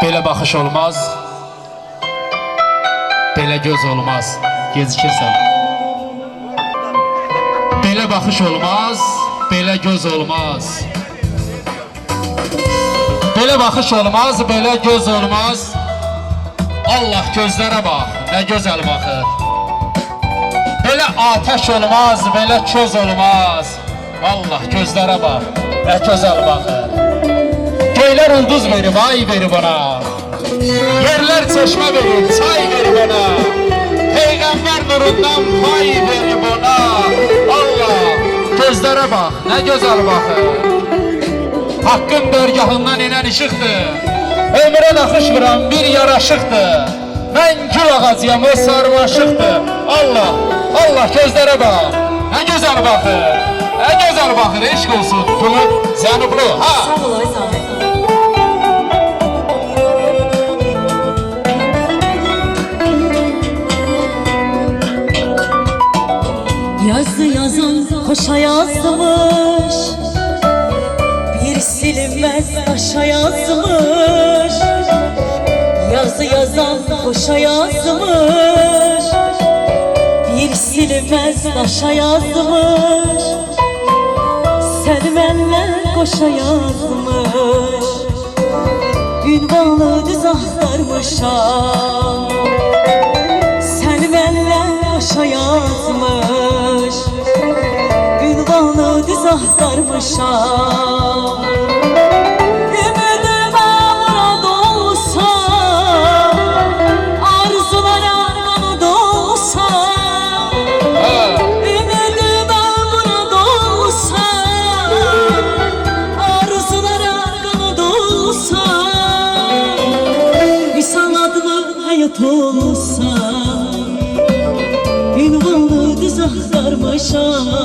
Belə baxış olmaz, belə göz olmaz, gecikirsən. Belə baxış olmaz, belə göz olmaz. Belə baxış olmaz, belə göz olmaz. Allah gözlərə bax, nə gözəl baxır. Belə ateş olmaz, belə köz olmaz. Allah gözlərə bax, nə gözəl baxır. Göylər ulduz verib, ay verib ona. Yerler çeşme verib, çay verib ona. Peygamber nurundan pay verib ona. Allah gözlərə bax, nə gözəl baxır. Hakkın dörgahından inen ışıqdır. Ömrə naxış vuran bir yaraşıqdır. Mən gül ağacıyam, o sarmaşıqdır. Allah, Allah gözlərə bax, nə gözəl baxır. Nə gözəl baxır, eşq olsun. Bunu Zənublu, ha? Sağ ol, sağ ol. Yazı yazan koşa yazmış, bir silinmez taşa yazmış. Yazı yazan koşa yazmış, bir silinmez taşa yazmış. Sen benle koşa yazmış, ünvanı düz aktarmışam. Sen benle koşa yazmış, ünvanı düz aktarmışam. Ümidime murad olsa, arzulara kanat olsa. Ümidime murad olsa, arzulara kanat olsa. İnsan adlı hayat olsa, ünvanı düz aktarmışam.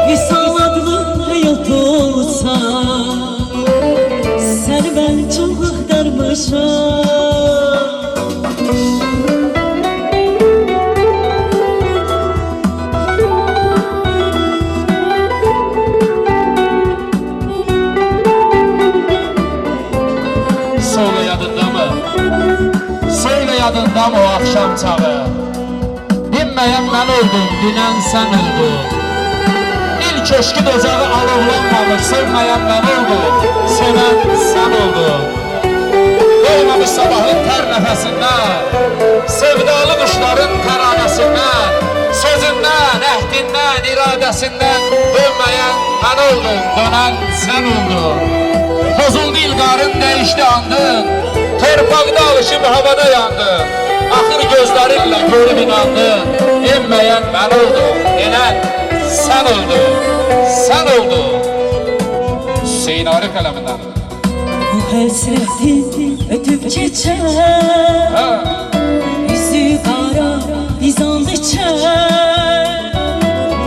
Visal adlı hayat olsa, sen ben çok aktarmışam. Söyle yadında mı? Söyle yadında mı o akşam çağı? Dinmeyen ben oldum, dinen sen oldun. İlk eşki dozağı alovlanmamış, sevmeyen ben oldum, seven sen oldun. Doymamış sabahın ter nefesinden, sevdalı kuşların teranesinden, sözünden, ehdinden, iradesinden dönmeyen ben oldum, dönen sen oldun. Bozuldu ilgarın, değişti andın, torpakta alışıp havada yandın. Ahır gözlerinle görüp inandın, inmeyen ben oldum, inen sen oldun, sen oldun. Hüseyin Arif kaleminden. Bu hasreti ötüp geçer, yüzü kara bizan içer.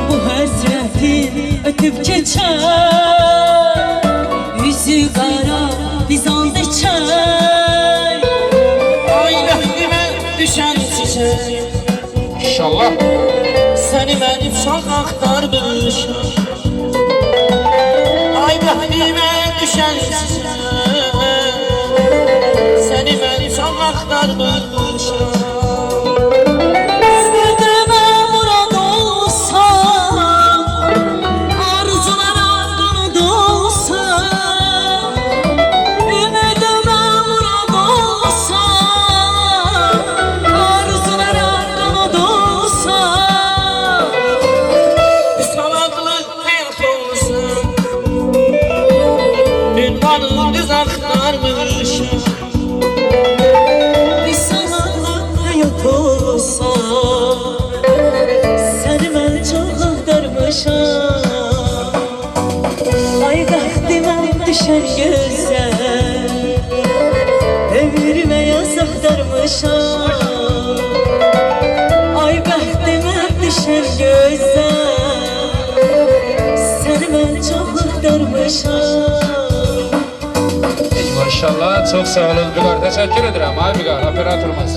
Bu hasreti ötüp geçer, yüzü kara bizan içer. Ay bəxtimə düşən çiçək, İnşallah. səni mənim çox axtarmış. Ay bəxtimə düşən çiçək, səni mənim çox axtarmış. Ümidime murad olsa, arzulara kanat olsa. Ümidime murad olsa, arzulara kanat olsa. Salaqlı həyat olsun, ünvanı düz axtarmış. İnsanlarla hayat olsa, seni ben çok aktarmışam. Ay bəxtimə düşər gözəl, ömrümə yaz aktarmışam. Ay bəxtimə düşər gözəl, seni ben çok aktarmışam. Maşallah, çok sağ olun Bigar. Teşekkür ederim. Ay Bigar, operatorumuz.